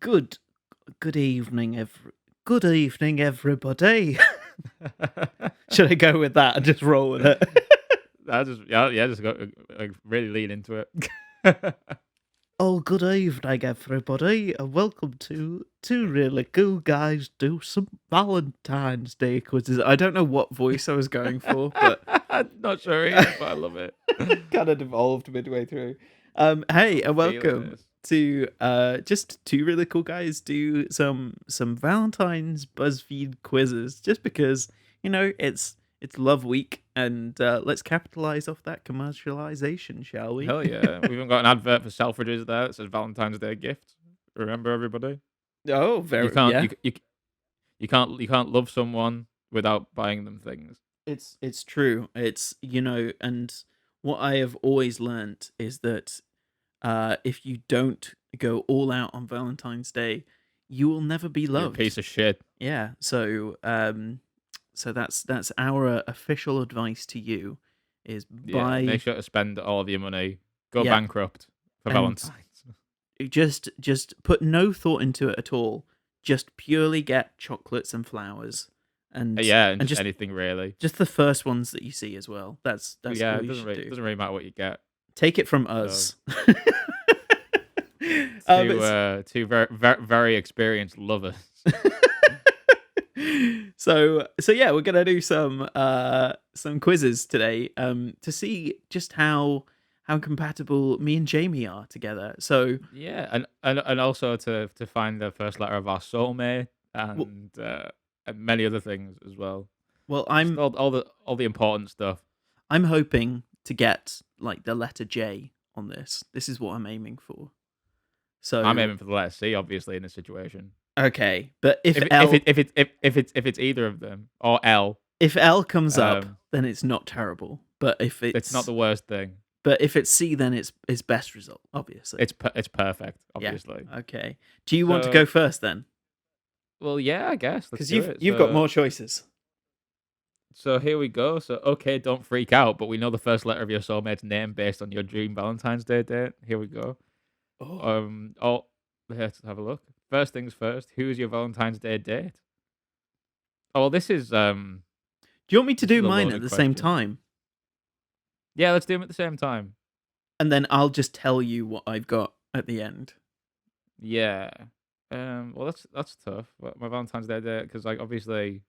Good good evening, good evening, everybody. Should I go with that and just roll with it? I just just got like really lean into it. Oh, good evening, everybody, and welcome to Two Really Cool Guys Do Some Valentine's Day Quizzes. I don't know what voice I was going for, but Not sure either, but I love it. kind of devolved midway through. Hey, and Feeling welcome this. to just Two Really Cool Guys do some Valentine's BuzzFeed quizzes, just because it's Love Week, and let's capitalize off that commercialization, shall we? Hell yeah. We even got an advert for Selfridges there that says Valentine's Day gift. Remember everybody? Oh, You very can't yeah. you can't love someone without buying them things. It's true. And what I have always learnt is that if you don't go all out on Valentine's Day, you will never be You're a loved. piece of shit. Yeah. So that's our official advice to you is Yeah, buy make sure to spend all of your money. Go yeah, bankrupt for and Valentine's. just put no thought into it at all. Just purely get chocolates and flowers and Yeah, and and just just anything really. just the first ones that you see as well. That's Yeah, all it you doesn't should really do. doesn't really matter what you get. Take it from So us. Um, it's- two very experienced lovers. so yeah, we're gonna do some quizzes today to see just how compatible me and Jamie are together. So Yeah, and also to find the first letter of our soulmate w- and many other things as well. well, Just all the important stuff. I'm hoping to get like the letter J on this. This is what I'm aiming for. I'm So aiming for the letter C, obviously, in this situation. okay, but if If it- if L it if it if it's either of them or L, if L comes up, um, then it's not terrible. But if it's not the worst thing. it's C, then it's best result, obviously. It's perfect, Yeah. obviously. Okay. Do you want to go So, first then? well, yeah, I guess let's Because do it. you've got more choices. So here we go. So okay, don't freak out, but we know the first letter of your soulmate's name based on your dream Valentine's Day date. Here we go. Oh. Let's have a look. First things first. Who's your Valentine's Day date? Oh, well, this is Do you want me to this do is a mine at loaded the same question. time? Yeah, let's do them at the same time. And then I'll just tell you what I've got at the end. Yeah. Well, that's tough. My Valentine's Day date, because like obviously,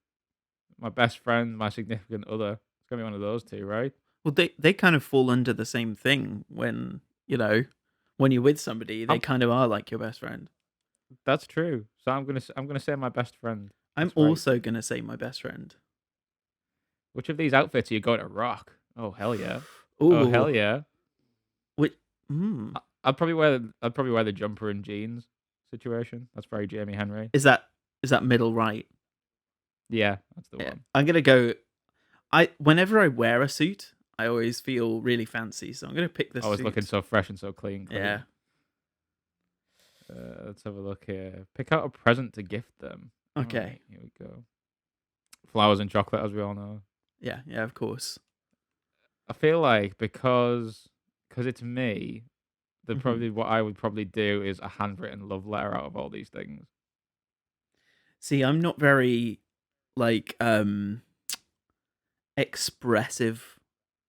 my best friend, my significant other, it's gonna be one of those two, right? Well, they kind of fall under the same thing when you're with somebody, they I'm, kind of are like your best friend. that's true. So I'm gonna say my best friend. I'm That's right. also going to say my best friend. Which of these outfits are you going to rock? Oh hell yeah! Oh hell Ooh. yeah! Which, mm, I'd probably wear the jumper and jeans situation. That's very Jamie Henry. is that middle right? Yeah, that's the Yeah. one. I'm going to go whenever I wear a suit, I always feel really fancy, so I'm going to pick this I was suit. looking so fresh and so clean. Yeah. Let's have a look here. Pick out a present to gift them. Okay. Alright, here we go. Flowers and chocolate, as we all know. Yeah, of course. I feel like because it's me, Mhm. what I would probably do is a handwritten love letter out of all these things. See, I'm not very like expressive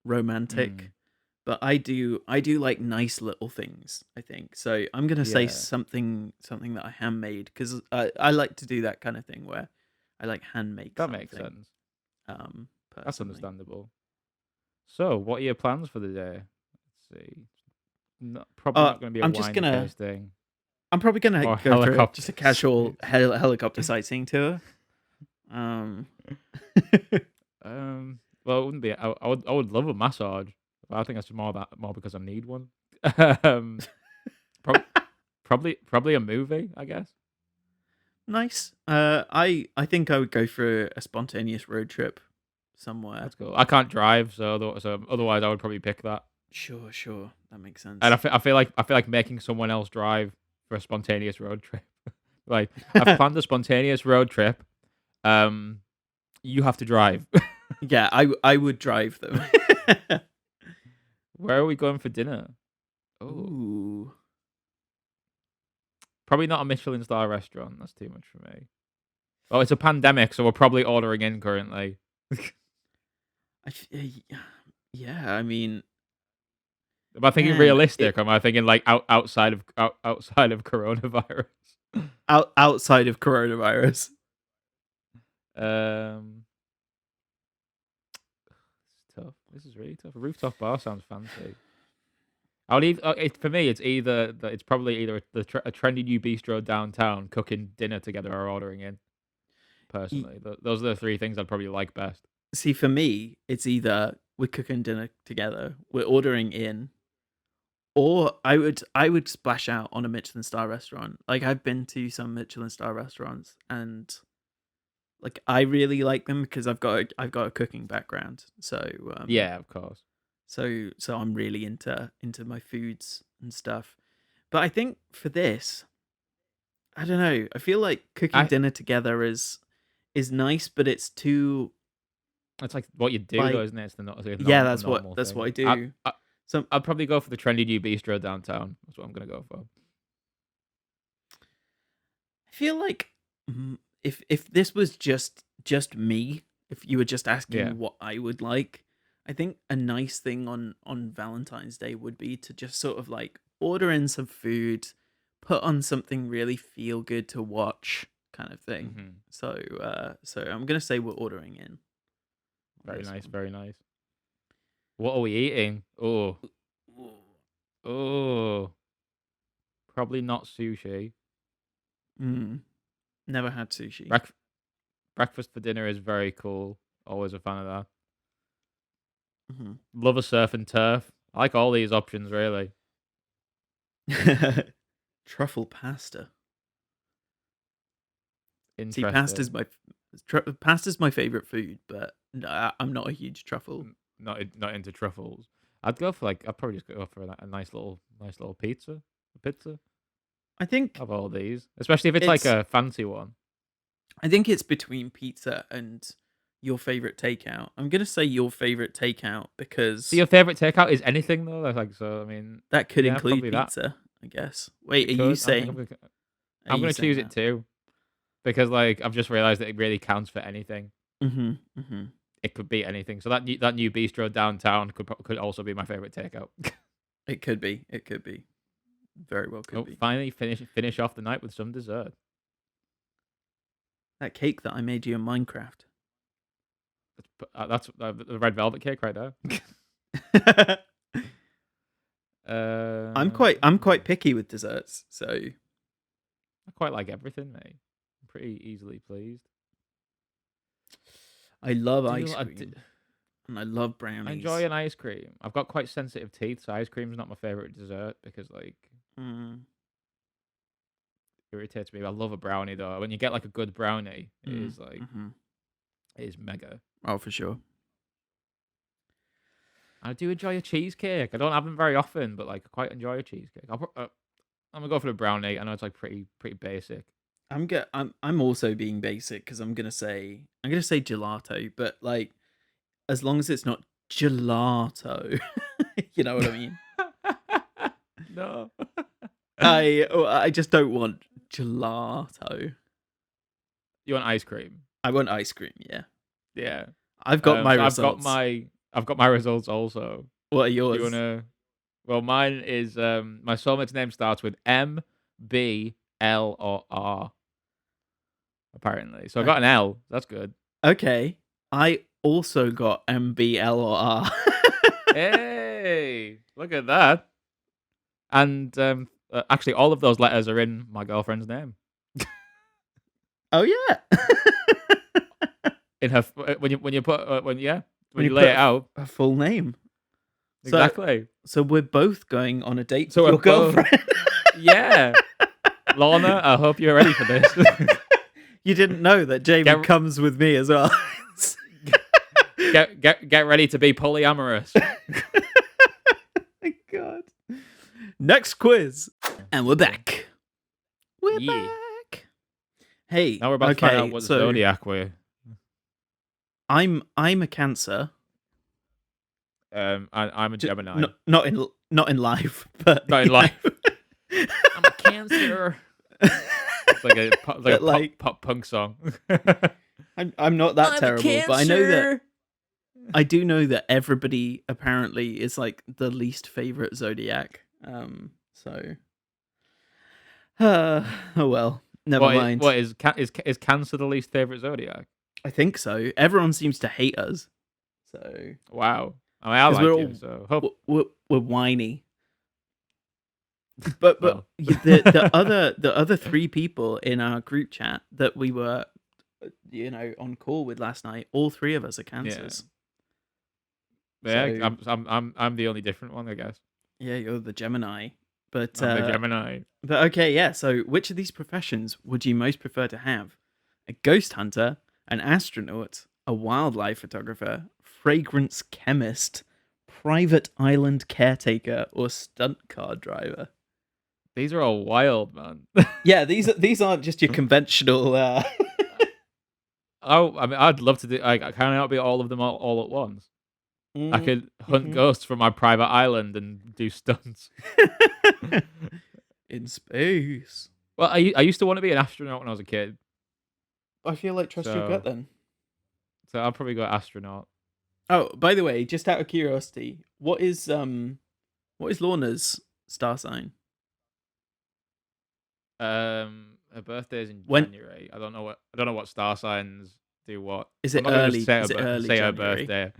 romantic, Mm, but I do like nice little things, I think. So I'm gonna say yeah, something that I handmade because I like to do that kind of thing where I like hand make that makes something. sense. That's Personally. understandable. So, what are your plans for the day? Let's see. Probably not going to be a I'm just wine gonna tasting I'm probably gonna or go for helicopter. just a casual helicopter sightseeing tour. Um, Well, it wouldn't be. I would love a massage. But I think that's more because I need one. um, prob- probably a movie. I guess. nice. I think I would go for a spontaneous road trip somewhere. That's cool. I can't drive, so otherwise I would probably pick that. Sure. That makes sense. And I feel like making someone else drive for a spontaneous road trip. Like I've planned a spontaneous road trip. You have to drive. Yeah, I would drive them. Where are we going for dinner? Oh, Ooh. Probably not a Michelin star restaurant. That's too much for me. Oh, it's a pandemic, so we're probably ordering in currently. I f yeah, I mean, Am I thinking man, realistic? Or am I thinking like outside of coronavirus? outside of coronavirus. Um, it's tough. This is really tough. A rooftop bar sounds fancy. I'll leave. For me, it's probably either a trendy new bistro downtown cooking dinner together or ordering in. Y Personally, those are the three things I'd probably like best. See, for me, it's either we're cooking dinner together, we're ordering in, or I would splash out on a Michelin star restaurant. Like, I've been to some Michelin star restaurants, and, like, I really like them because I've got a cooking background. Yeah, of course. So I'm really into my foods and stuff. But I think for this, I don't know, I feel like cooking I dinner together is nice, but it's too, It's like what you do though, like, isn't it? It's the not the yeah, normal that's what I thing. do. So I'd probably go for the trendy new bistro downtown. That's what I'm gonna go for. I feel like, if this was just me, if you were just asking me Yeah. what I would like, I think a nice thing on Valentine's Day would be to just sort of like order in some food, put on something really feel good to watch, kind of thing. Hmm. So I'm gonna say we're ordering in on Very this nice. one. Very nice. What are we eating? Oh, Ooh. oh, probably not sushi. Mm, never had sushi. Break- breakfast for dinner is very cool. Always a fan of that. Hmm. Love a surf and turf. I like all these options really. Truffle pasta. See, Interesting. pasta's my favorite food, but no, I'm not a huge truffle. Not into truffles. I'd probably just go for a nice little pizza. A pizza I think of all these, especially if it's like it's a fancy one. I think it's between pizza and your favorite takeout. I'm gonna say your favorite takeout So because your favorite takeout is anything though? Like so, I mean, that could yeah, include probably that. pizza, I guess. Wait, It could. I think are I'm you gonna saying choose it that? too because like I've just realized that it really counts for anything. Mhm. Mhm. It could be anything. So that new bistro downtown could also be my favorite takeout. It could be. It could be. Very well could Oh, be. finally finish off the night with some dessert. That cake that I made you in Minecraft. That's the red velvet cake right there. I'm quite picky with desserts, so I quite like everything, mate. I'm pretty easily pleased. I love Do you? ice cream and I love I enjoy brownies. an ice cream. I've got quite sensitive teeth, so ice cream's not my favorite dessert because like Mm, irritates me. I love a brownie though. When you get like a good brownie, mm, mhm. it is mega. Oh, for sure. I do enjoy a cheesecake. I don't have them very often, but like I quite enjoy a cheesecake. I'm gonna go for the brownie. I know it's like pretty basic. I'm also being basic because I'm gonna say gelato, but like as long as it's not gelato, you know what I mean. No. I just don't want gelato. You want ice cream? I want ice cream. Yeah, Yeah. I've got my So results. I've got my results also. What are Do you yours? wanna? Well, mine is my soulmate's name starts with M, B, L, or R. Apparently, so I got an L. That's good. Okay, I also got MBLOR. Hey, look at that. And actually, all of those letters are in my girlfriend's name. Oh yeah. In her when you put When when you you lay put it out a full name. So exactly. so we're both going on a date So with we're your both girlfriend. yeah. Lorna, I hope you're ready for this. You didn't know that Jamie get comes with me as well. get ready to be polyamorous. My God. Next quiz. And we're back. We're Yeah. back. Hey, Now we're about to find out okay, what so zodiac we're. I'm a Cancer. I'm a Gemini. Not in life, but Not in life. know. I'm a Cancer. It's like a But like, pop punk song. I'm not that I'm a terrible, but cancer. I do know that everybody apparently is like the least favorite zodiac. So oh well, never mind. Is Cancer the least favorite zodiac? I think so. Everyone seems to hate us. So Wow. I mean, I because we're like you, all so hope. we're whiny. But Well, the other three people in our group chat that we were on call with last night, all three of us are yeah, cancers. yeah. So I'm the only different one, I guess. yeah, you're the Gemini. But I'm the Gemini. but okay, yeah. So which of these professions would you most prefer to have? A ghost hunter, an astronaut, a wildlife photographer, fragrance chemist, private island caretaker, or stunt car driver? These are all wild, man. Yeah, these aren't just your conventional. Oh, I mean, I'd love to do. I can't be all of them all at once. I could hunt Mhm. ghosts from my private island and do stunts. In space. Well, I used to want to be an astronaut when I was a kid, I feel like trust your gut so then. I'll probably go astronaut. Oh, by the way, just out of curiosity, what is Lorna's star sign? Her birthday's in When January. I don't know what star signs do what. is So I'm it not gonna just early? say Is it early say her January? birthday.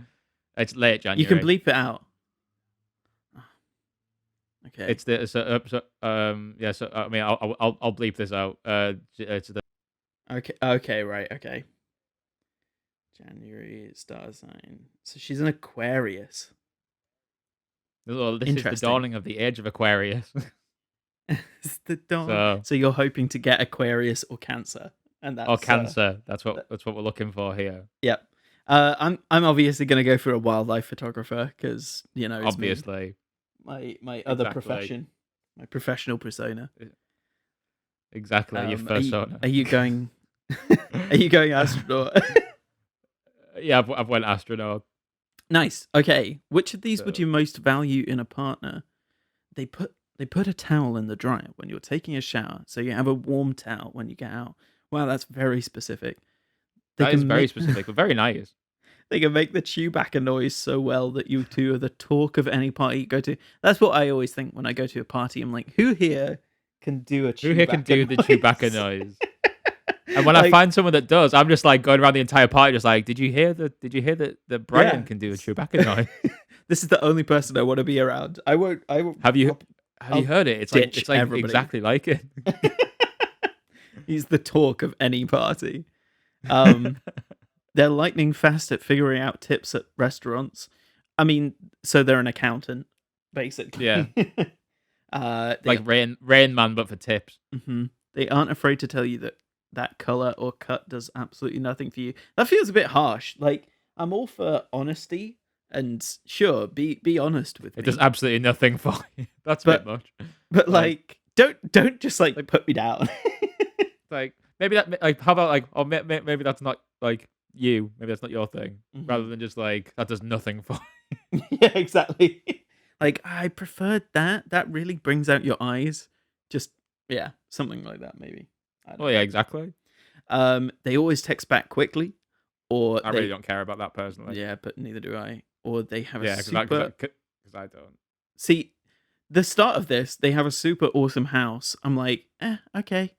It's late You can January. bleep it out. Okay. It's the yeah. So I mean, I'll bleep this out. It's the Okay. Okay. Right. Okay. January star sign. So she's an Aquarius. well, this is the Interesting. dawning of the age of Aquarius. It's the dawn. So So you're hoping to get Aquarius or Cancer, and or that's Cancer. that- That's what we're looking for here. yep. I'm obviously gonna go for a wildlife photographer because it's me, Obviously, my other exactly, profession, my professional persona. exactly. Your persona. Are you going? Are you going astronaut? Yeah, I've went astronaut. Nice. Okay. Which of these would So you most value in a partner? They put a towel in the dryer when you're taking a shower, so you have a warm towel when you get out. Wow, that's very specific. They that is can very make specific, but very nice. they can make the Chewbacca noise so well that you two are the talk of any party you go to. That's what I always think when I go to a party. I'm like, who here can do a Who here can Chewbacca do the Chewbacca noise? noise? And when I Like, find someone that does, I'm just like going around the entire party, just like, did you hear that Brian yeah. can do a Chewbacca noise? This is the only person I want to be around. I won't Have you I'll, have you I'll heard it? ditch It's like everybody. exactly like it. He's the talk of any party. Um, they're lightning fast at figuring out tips at restaurants. I mean, so they're an accountant, Yeah, basically. They like Rain Man, but for tips. mhm. They aren't afraid to tell you that color or cut does absolutely nothing for you. That feels a bit harsh. Like I'm all for honesty and sure, be honest with It does me, absolutely nothing for you. That's a bit but much. Like, like don't just like put me down. like maybe that like how about like or maybe that's not like you. Maybe that's not your thing. Rather Mhm. than just like that does nothing for. Yeah, exactly. Like I preferred that. That really brings out your eyes. Just yeah, something like that maybe. I Well, don't yeah, know. exactly. They always text back quickly, or I really don't care about that personally. yeah, but neither do I. Or they have a Yeah, super I don't. see the start of this. They have a super awesome house. I'm like, okay,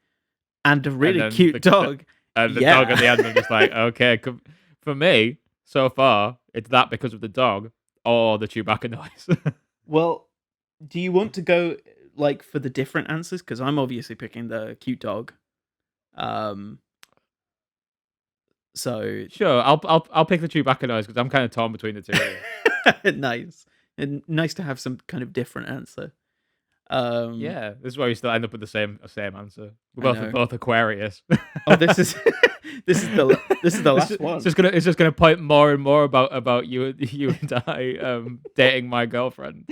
and a And really then cute dog. and the dog at Yeah. the end, I'm just like, okay. For me, so far, it's that because of the dog or the Chewbacca noise. Well, do you want to go like for the different answers? Because I'm obviously picking the cute dog. Um. So Sure, I'll pick the Chewbacca noise because I'm kind of torn between the two here. nice and nice to have some kind of different answer. Um. Yeah, this is where we still end up with the same answer. I We're know. both Aquarius. Oh, this is this is the last one. It's just gonna point more and more about you and I dating my girlfriend.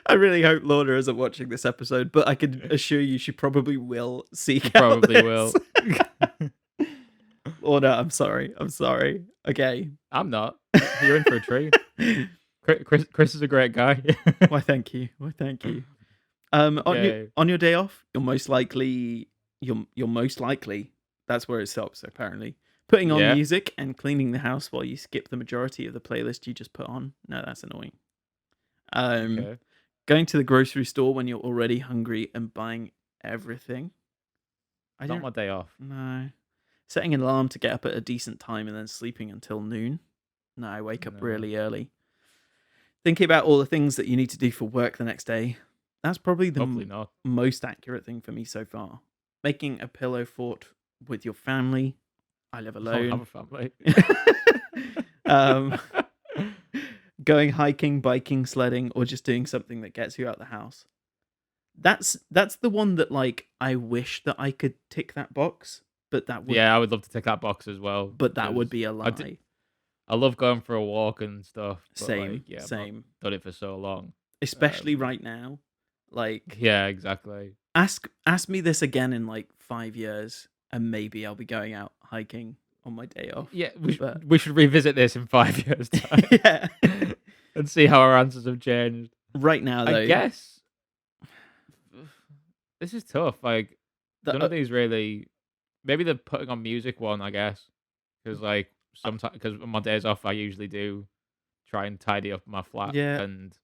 I really hope Lorna isn't watching this episode, but I can assure you she probably will seek She out probably will. this. Lorna, I'm sorry. I'm sorry. Okay. I'm not. You're in for a treat. Chris is a great guy. Why, thank you. Why, thank you. Yay. On your day off, you're most likely that's where it stops apparently. Putting on Yeah. music and cleaning the house while you skip the majority of the playlist you just put on. No, that's annoying. Um, Okay. Going to the grocery store when you're already hungry and buying everything. I Not don't my day off. know. Setting an alarm to get up at a decent time and then sleeping until noon. No, I wake up No. really early. Thinking about all the things that you need to do for work the next day. That's probably the Hopefully not. most accurate thing for me so far. Making a pillow fort with your family. I live I don't have alone. a family. um, Going hiking, biking, sledding, or just doing something that gets you out the house. That's the one that like I wish that I could tick that box, but Yeah, I would love to tick that box as well that would because be a I d- lie. I love going for a walk and stuff, but like, Same, yeah, I've not same. done it for so long. Especially Um, right now. Like yeah, exactly. ask me this again in like 5 years, and maybe I'll be going out hiking on my day off. Yeah, But we should revisit this in 5 years' time yeah, and see how our answers have changed. right now I though, guess this is tough. Like, the none of these really. Maybe the putting on music one, I guess, because like sometimes because on my days off, I usually do try and tidy up my flat, yeah, and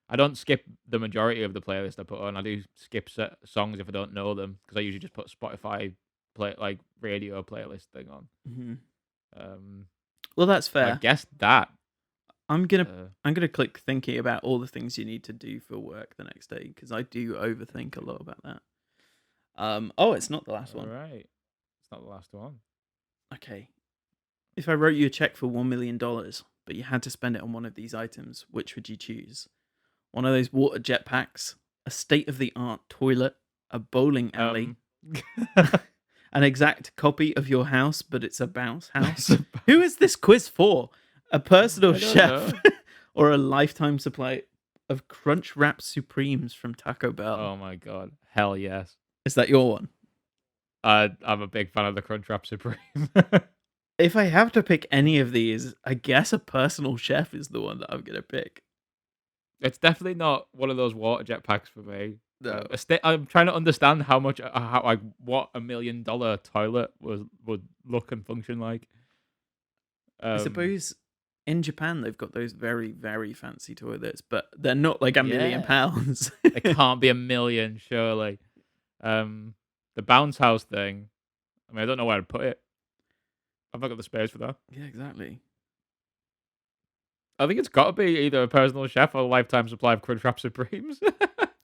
I don't skip the majority of the playlist I put on. I do skip songs if I don't know them because I usually just put Spotify play like radio playlist thing on. mhm. Um, Well, that's so I fair. guess that. I'm gonna Uh, I'm gonna click thinking about all the things you need to do for work the next day because I do overthink a lot about that. Oh, it's not the last all one. right, it's not the last one. Okay, if I wrote you a check for $1 million, but you had to spend it on one of these items, which would you choose? One of those water jetpacks, a state of the art toilet, a bowling alley, Um, an exact copy of your house, but it's a bounce house. it's Who is this quiz for? A personal I don't chef know. or a lifetime supply of Crunch Wrap Supremes from Taco Bell? Oh my god, hell yes. Is that your one? I'm a big fan of the Crunchwrap Supreme. If I have to pick any of these, I guess a personal chef is the one that I'm gonna pick. It's definitely not one of those water jet packs for me. No. I'm trying to understand how much, how like what $1 million toilet would look and function like. I Um, suppose in Japan they've got those very, very fancy toilets, but they're not like £1 million. yeah, it can't be a million, surely. The bounce house thing. I mean, I don't know where to put it. I've not got the space for that. Yeah, exactly. I think it's got to be either a personal chef or a lifetime supply of Crunchwrap Supremes.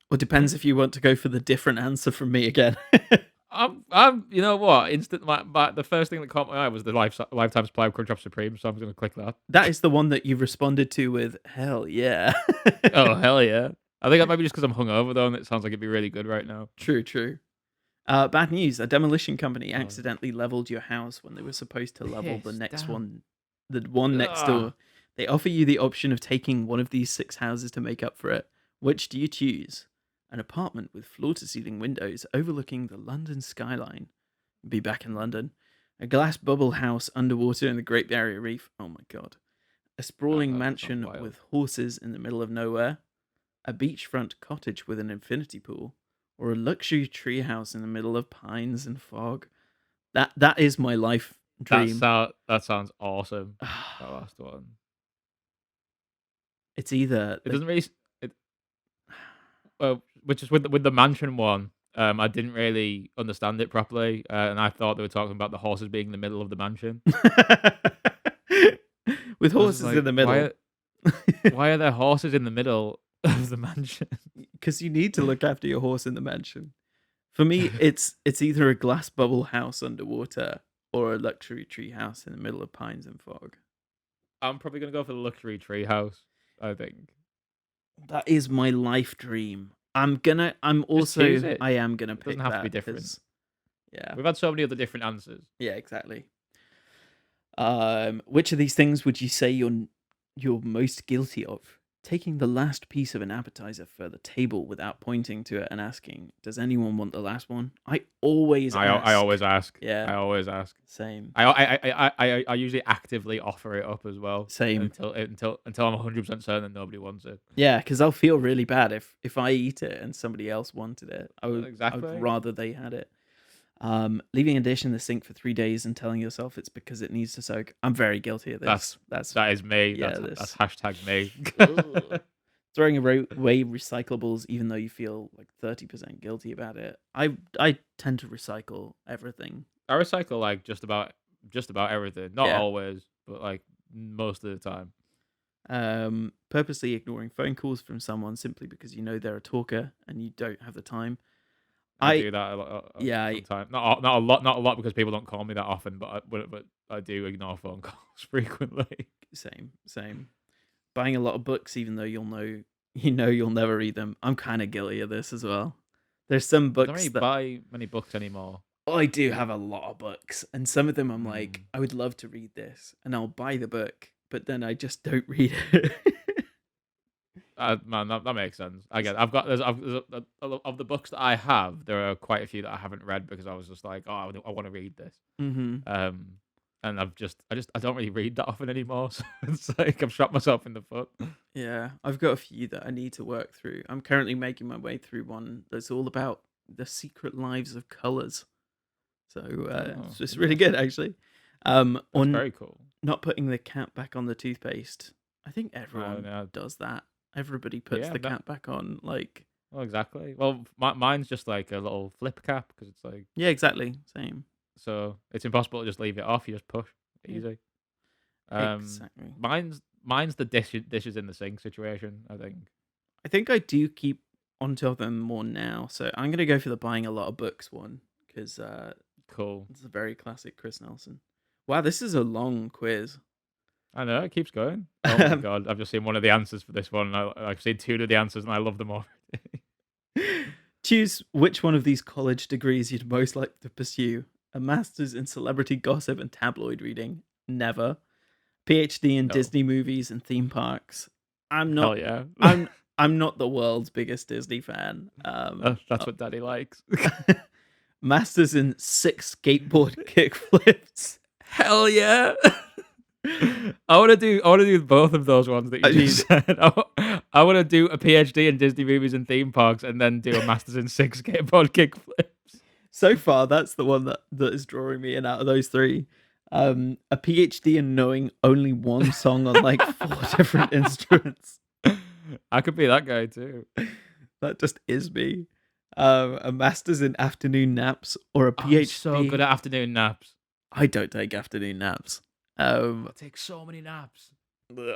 Well, depends if you want to go for the different answer from me again. you know what? The first thing that caught my eye was the lifetime supply of Crunchwrap Supreme, so I'm going to click that. That is the one that you responded to with hell yeah. Oh hell yeah! I think that might be just because I'm hungover though, and it sounds like it'd be really good right now. True, true. Bad news. A demolition company Oh, accidentally leveled your house when they were supposed to level the piss next down. one, the one next Ugh. door. They offer you the option of taking one of these 6 houses to make up for it. Which do you choose? An apartment with floor-to-ceiling windows overlooking the London skyline. Be back in London. A glass bubble house underwater in the Great Barrier Reef. Oh my god. A sprawling That sounds mansion wild. with horses in the middle of nowhere. A beachfront cottage with an infinity pool. Or a luxury treehouse in the middle of pines and fog. That is my life dream. That sounds awesome. That last one. It's either It doesn't really. It, which is with the mansion one. I didn't really understand it properly, and I thought they were talking about the horses being in the middle of the mansion. with I was just horses in like, the middle. why are there horses in the middle of the mansion? Because you need to look after your horse in the mansion. For me, it's either a glass bubble house underwater or a luxury tree house in the middle of pines and fog. I'm probably gonna go for the luxury tree house. I think. That is my life dream. I'm Just choose also it. I am gonna It doesn't pick have to be that different. because yeah. We've had so many other different answers. Yeah, exactly. Which of these things would you say you're most guilty of? taking the last piece of an appetizer for the table without pointing to it and asking, "Does anyone want the last one?" I always I ask. always ask. Yeah, I always ask. same, I usually actively offer it up as well same. until I'm 100% certain that nobody wants it. Yeah, because I'll feel really bad if I eat it and somebody else wanted it. I would Exactly. rather they had it. Leaving a dish in the sink for 3 days and telling yourself it's because it needs to soak. I'm very guilty of this. That's That is me. yeah, That's this. hashtag me. Ugh. Throwing away recyclables, even though you feel like 30% guilty about it. I tend to recycle everything. I recycle like just about everything. Not Yeah. always, but like most of the time. Purposely ignoring phone calls from someone simply because you know they're a talker and you don't have the time. I I do that a lot yeah, sometimes. Not a lot because people don't call me that often, but I do ignore phone calls frequently. same. Buying a lot of books even though you know you'll never read them. I'm kind of guilty of this as well. There's some I don't books really that buy many books anymore. I do have a lot of books, and some of them I'm like, Mm. I would love to read this, and I'll buy the book, but then I just don't read it. Man, that makes sense. I get. I've got there's of the books that I have. There are quite a few that I haven't read because I was just like, oh, I want to read this. hmm Um, and I don't really read that often anymore. So it's like I've shot myself in the foot. Yeah, I've got a few that I need to work through. I'm currently making my way through one that's all about the secret lives of colors. So Oh, it's really good interesting. actually. That's On very cool. not putting the cap back on the toothpaste. I think Oh everyone no, does that. Everybody puts yeah, the that. cap back on. Like, Well, exactly. Well, mine's just like a little flip cap because it's like yeah, exactly. Same. so it's impossible to just leave it off. You just push, Yeah, easy. exactly. Mine's the dishes in the sink situation. I think. I think I do keep on top of them more now. So I'm gonna go for the buying a lot of books one because Cool. it's a very classic Chris Nelson. Wow, this is a long quiz. I know it keeps going. Oh my god, I've just seen one of the answers for this one. I've seen two of the answers and I love them already. Choose which one of these college degrees you'd most like to pursue. A master's in celebrity gossip and tabloid reading. Never. PhD in No, Disney movies and theme parks. I'm not. hell yeah. I'm not the world's biggest Disney fan. That's what Daddy likes. Masters in 6 skateboard kickflips. Hell yeah. I want to do both of those ones that I you mean, just said. I want to do a PhD in Disney movies and theme parks, and then do a master's in 6 skateboard kickflips. so far that's the one that is drawing me in out of those three. A PhD in knowing only one song on like 4 different instruments. I could be that guy too. That just is me. A master's in afternoon naps or a I'm so good PhD. at afternoon naps. I don't take afternoon naps. I take so many naps. Ugh.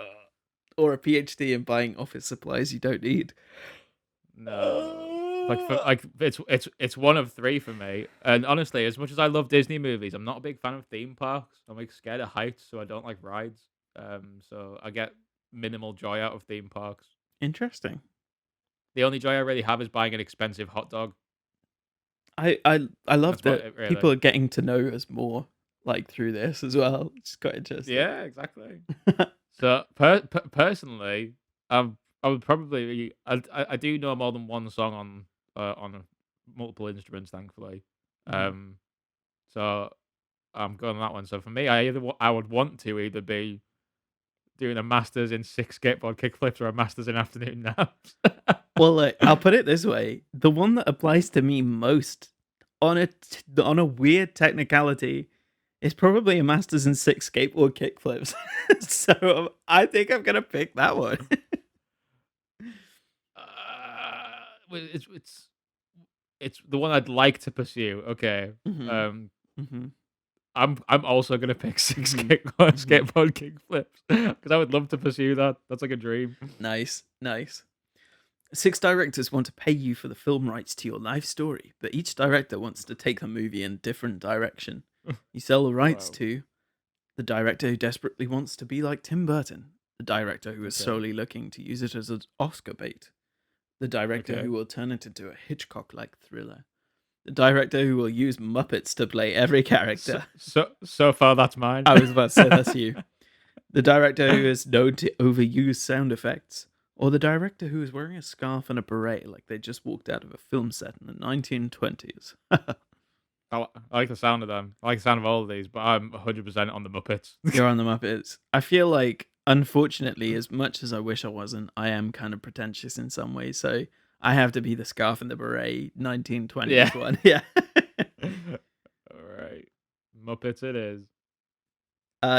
Or a PhD in buying office supplies you don't need. No. Like it's one of three for me. And honestly, as much as I love Disney movies, I'm not a big fan of theme parks. I'm like scared of heights, so I don't like rides. So I get minimal joy out of theme parks. Interesting. The only joy I really have is buying an expensive hot dog. I love That's about that it, really. people are getting to know us more like through this as well. It's quite interesting. Yeah, exactly. So personally, I would probably I do know more than one song on multiple instruments, thankfully. Mhm. Um, so I'm going on that one. So for me, I would want to either be doing a masters in 6 skateboard kickflips or a masters in afternoon naps. Well, I'll put it this way: the one that applies to me most on a weird technicality is probably a master's in 6 skateboard kickflips. So I think I'm gonna pick that one. Well, it's the one I'd like to pursue. Okay. hmm Um, hmm I'm also gonna pick six hmm hmm skateboard kickflips because I would love to pursue that. That's like a dream. Nice, nice. 6 directors want to pay you for the film rights to your life story, but each director wants to take the movie in a different direction. You sell the rights Wow. to the director who desperately wants to be like Tim Burton, the director who is Okay. solely looking to use it as an Oscar bait, the director Okay. who will turn it into a Hitchcock like thriller, the director who will use Muppets to play every character. So far, that's mine. I was about to say that's you. The director who is known to overuse sound effects, Or the director who was wearing a scarf and a beret like they just walked out of a film set in the 1920s. I like the sound of them. I like the sound of all of these, but I'm 100% on the Muppets. You're on the Muppets. I feel like, unfortunately, as much as I wish I wasn't, I am kind of pretentious in some ways. So I have to be the scarf and the beret Yeah. 1920s one. Yeah. All right. Muppets it is.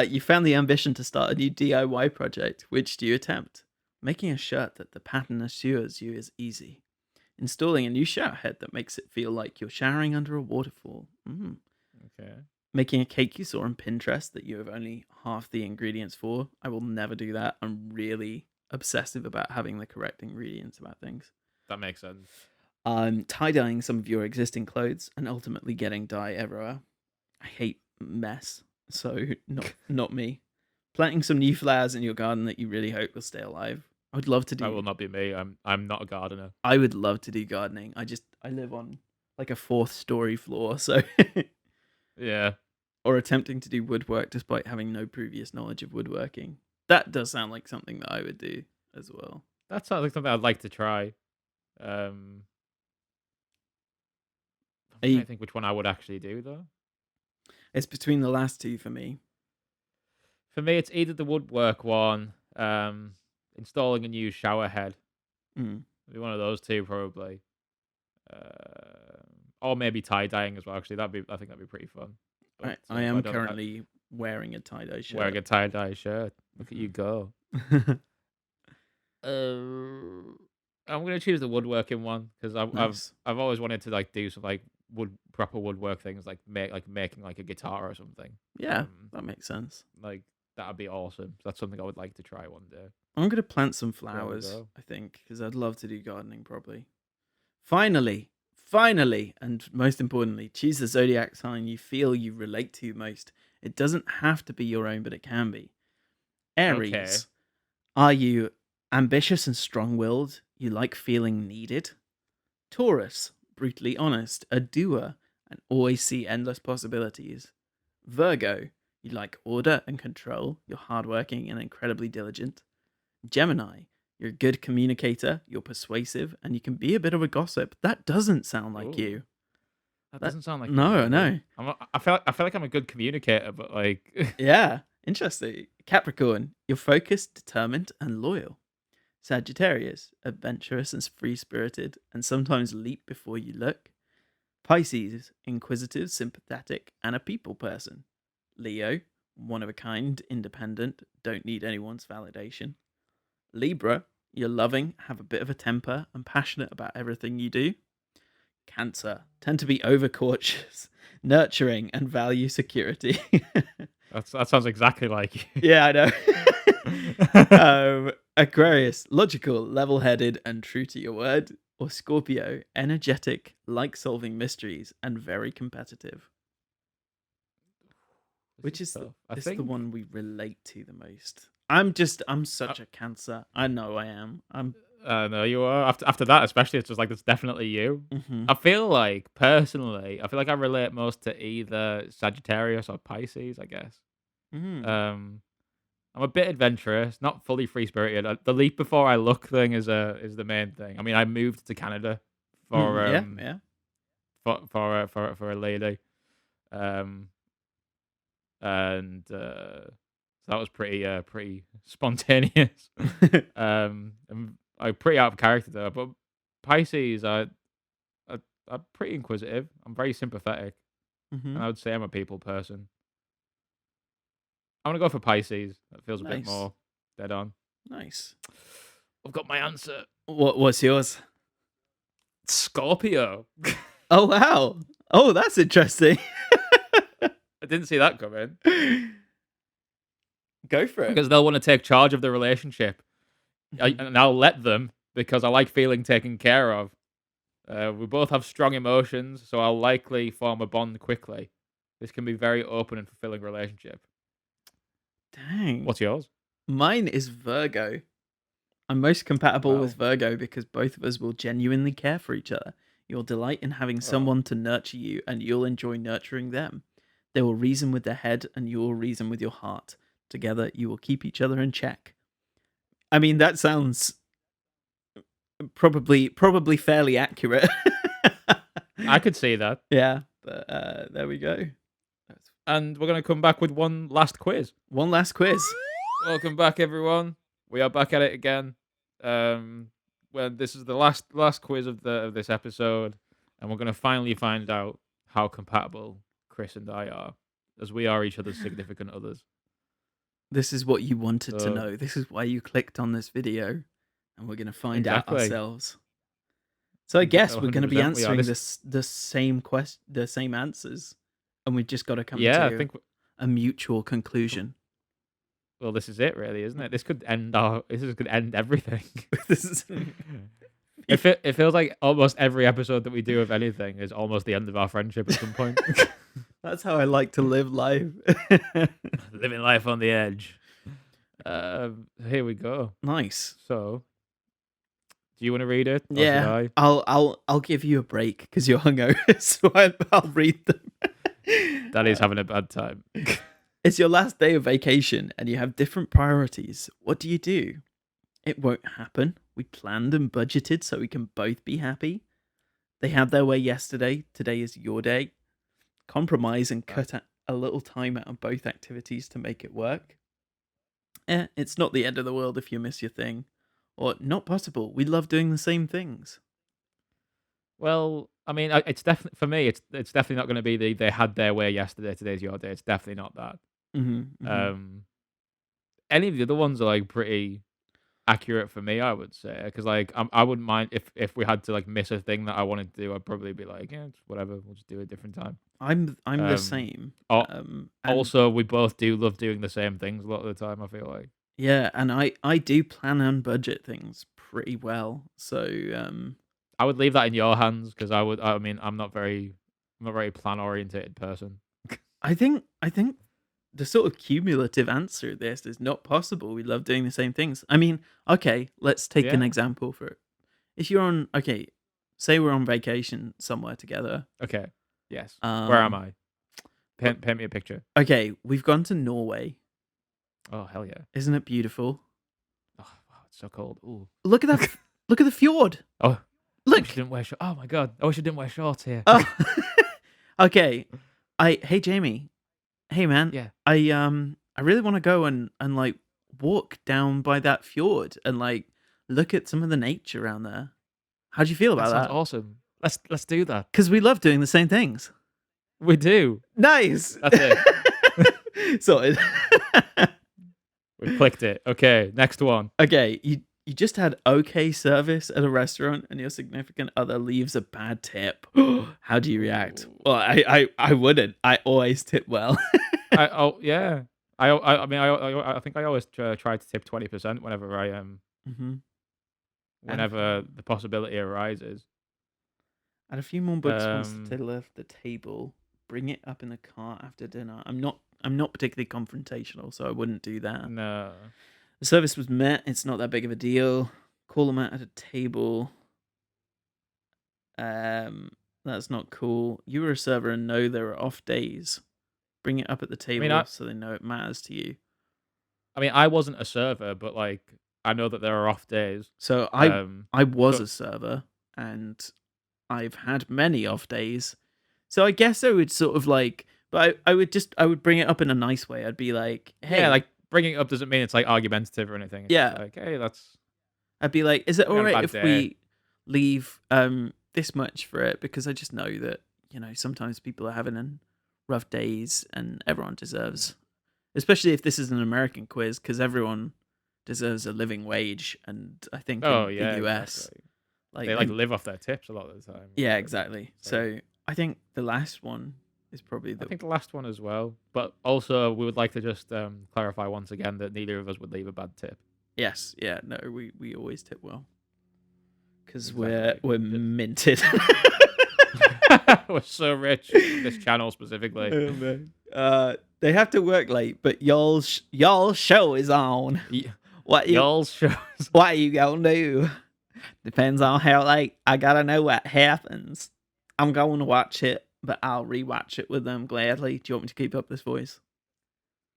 You found the ambition to start a new DIY project. Which do you attempt? Making a shirt that the pattern assures you is easy. Installing a new shower head that makes it feel like you're showering under a waterfall. Okay. Making a cake you saw on Pinterest that you have only half the ingredients for. I will never do that. I'm really obsessive about having the correct ingredients about things. That makes sense. Tie-dyeing some of your existing clothes and ultimately getting dye everywhere. I hate mess, so not me. Planting some new flowers in your garden that you really hope will stay alive. I would love to That will do. not be me. I'm not a gardener. I would love to do gardening. I live on like a fourth story floor, so Yeah. or attempting to do woodwork despite having no previous knowledge of woodworking. That does sound like something that I would do as well. That sounds like something I'd like to try. I'm Are trying you, to think which one I would actually do though. it's between the last two for me. For me, it's either the woodwork one, installing a new shower head. Mm. It'd be one of those two probably. Or maybe tie dyeing as well. Actually, I think that'd be pretty fun. But I I am don't currently wearing a tie-dye wearing shirt. a tie dye shirt. Look at you Mhm. go. I'm gonna choose the woodworking one because Nice. I've always wanted to like do some like proper woodwork things like making like a guitar or something. Yeah, that makes sense. Like that'd be awesome. That's something I would like to try one day. I'm gonna plant some There we flowers, go. I think, because I'd love to do gardening probably. Finally, and most importantly, choose the zodiac sign you feel you relate to most. It doesn't have to be your own, but it can be. Okay. Aries, are you ambitious and strong willed? You like feeling needed? Taurus, brutally honest, a doer, and always see endless possibilities. Virgo, you like order and control. You're hardworking and incredibly diligent. Gemini, you're a good communicator, you're persuasive, and you can be a bit of a gossip. That doesn't sound like Ooh, you. that That doesn't sound like me no, really. no. I feel like I'm a good communicator, but like Yeah, interesting. Capricorn, you're focused, determined, and loyal. Sagittarius, adventurous and free spirited, and sometimes leap before you look. Pisces, inquisitive, sympathetic, and a people person. Leo, one of a kind, independent, don't need anyone's validation. Libra, you're loving, have a bit of a temper, and passionate about everything you do. Cancer, tend to be overcautious, nurturing, and value security. that sounds exactly like you. Yeah, I know. Aquarius, logical, level headed, and true to your word. Or Scorpio, energetic, like solving mysteries, and very competitive. This Which is is tough. I this the think one we relate to the most? I'm uh, such a Cancer. I know I am. I'm. no, you are after that, especially. It's just like it's definitely you. Hmm. I feel like personally, I feel like I relate most to either Sagittarius or Pisces. I guess. Mm. Um, I'm a bit adventurous, not fully free spirited. The leap before I look thing is the main thing. I mean, I moved to Canada Mm, for yeah, yeah. for a lady, um, and so that was pretty spontaneous. I'm pretty out of character though. But Pisces, I I'm pretty inquisitive. I'm very sympathetic, Hmm. and I would say I'm a people person. I'm gonna go for Pisces. That feels a bit Nice, more dead on. nice. I've got my answer. What's yours? Scorpio. Oh wow. Oh, that's interesting. I didn't see that coming Go for it. because they'll want to take charge of the relationship, Mhm. and I'll let them because I like feeling taken care of. We both have strong emotions, so I'll likely form a bond quickly. This can be very open and fulfilling relationship. Dang. What's yours? Mine is Virgo. I'm most compatible with Wow. Virgo because both of us will genuinely care for each other. You'll delight in having Oh, someone to nurture you, and you'll enjoy nurturing them. They will reason with their head, and you will reason with your heart. Together, you will keep each other in check. I mean, that sounds Probably fairly accurate. I could see that. Yeah, but, there we go. That's And we're gonna come back with one last quiz. one last quiz. Welcome back, everyone. We are back at it again. Well, this is the last quiz of this episode, and we're gonna finally find out how compatible Chris and I are, as we are each other's significant others. This is what you wanted to So know. This is why you clicked on this video, and we're gonna find out exactly, ourselves. So I guess we're gonna be 100% we are. answering This, the same answers, and we've just gotta come yeah, I to think. a mutual conclusion. Well, this is it, really, isn't it? This could end our. This could end everything. This is It feels like almost every episode that we do of anything is almost the end of our friendship at some point. that's how I like to live life. Living life on the edge. Here we go. Nice. So, do you want to read it? Or should Yeah, I? I'll give you a break because you're hungover, so I'll read them. Daddy's having a bad time. It's your last day of vacation and you have different priorities. What do you do? It won't happen. We planned and budgeted so we can both be happy. They had their way yesterday. Today is your day. Compromise and cut a little time out of both activities to make it work. It's not the end of the world if you miss your thing. Or not possible. We love doing the same things. Well, I mean, it's definitely for me. It's definitely not going to be they had their way yesterday. Today's your day. It's definitely not that. Mm-hmm. Um, any of the other ones are like pretty accurate for me, I would say, because like I wouldn't mind if we had to like miss a thing that I wanted to do. I'd probably be like, yeah, it's whatever. We'll just do it a different time. I'm the Um, same. al- And Also, we both do love doing the same things a lot of the time. I feel like. yeah, and I do plan and budget things pretty well. So I would leave that in your hands because I would. I mean, I'm a very plan orientated person. I think the sort of cumulative answer to this is not possible. We love doing the same things. I mean, okay, let's take an Yeah. example for it. If you're on okay, say we're on vacation somewhere together. Okay. Yes. Where am Um I? but- Paint me a picture. okay, we've gone to Norway. Oh hell yeah. Isn't it beautiful? Oh wow, it's so cold. Ooh. Look at that look at the fjord. Oh, I Look. wish I didn't wear shorts. Oh my god. I wish I didn't wear shorts here. Oh. Okay. Hey Jamie. Hey man. Yeah. I really want to go and like walk down by that fjord and like look at some of the nature around there. How do you feel That about sounds that? awesome. Let's do that. Because we love doing the same things. We do. Nice. That's it. Sorted. We clicked it. Okay, next one. Okay, you just had okay service at a restaurant and your significant other leaves a bad tip. How do you react? Ooh. Well, I wouldn't. I always tip well. Oh yeah. I mean I think I always try to tip 20% whenever I hmm whenever the possibility arises. Add a few more books once Um, they left the table. Bring it up in the car after dinner. I'm not particularly confrontational, so I wouldn't do that. no. The service was met. It's not that big of a deal. Call them out at a table. That's not cool. You were a server and know there are off days. Bring it up at the I mean table so they know it matters to you. I wasn't a server, but like I know that there are off days. So I was so a server and I've had many off days. So I guess I would sort of like, but I would bring it up in a nice way. I'd be like, hey, yeah, like bringing it up doesn't mean it's like argumentative or anything. It's just yeah, like, hey, that's I'd be like, is it I all got a right bad if day. we leave this much for it? Because I just know that, sometimes people are having rough days and everyone deserves, especially if this is an American quiz, because everyone deserves a living wage. And I think Oh in yeah, the US, exactly. like, They like live off their tips a lot of the time. yeah, exactly. So So I think the last one is probably I the think the last one as well. But also we would like to just clarify once again that neither of us would leave a bad tip. yes, yeah, no, we always tip well because Exactly. we're minted. We're so rich. This channel specifically. Oh, man. They have to work late, but y'all show is on. What you Y'all shows. what you gonna do? Depends on how late. I gotta know what happens. I'm going to watch it, but I'll rewatch it with them gladly. Do you want me to keep up this voice?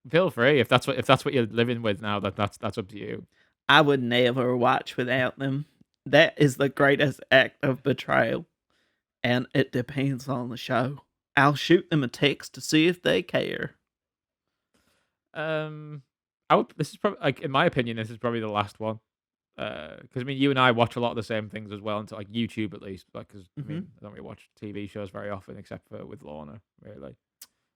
Feel free if that's what you're living with now. That's up to you. I would never watch without them. That is the greatest act of betrayal, and it depends on the show. I'll shoot them a text to see if they care. Um, I would. This is probably like, in my opinion, this is probably the last one. Because I mean, you and I watch a lot of the same things as well, into like YouTube at least. Like, because I Hmm. mean, I don't really watch TV shows very often, except for with Lorna, really.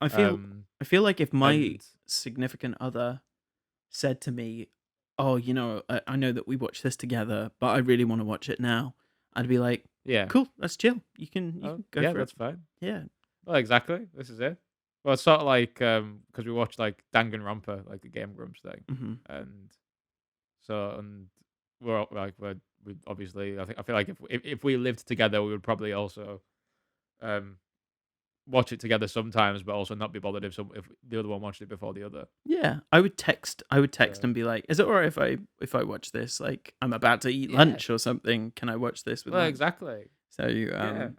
I feel Um, I feel like if my and significant other said to me, "Oh, I know that we watched this together, but I really want to watch it now," I'd be like, yeah, "Cool, let's chill. You oh can go yeah, for it." that's fine. Yeah. Well, exactly. This is it. Well, it's sort of like because we watched like Danganronpa, like the Game Grumps thing, Hmm. and and we obviously I feel like if we lived together, we would probably also um watch it together sometimes, but also not be bothered if the other one watched it before the other. Yeah, I would text So and be like, "Is it alright if I watch this? Like, I'm about to eat yeah, lunch or something. Can I watch this with well, lunch?" exactly. So, Yeah,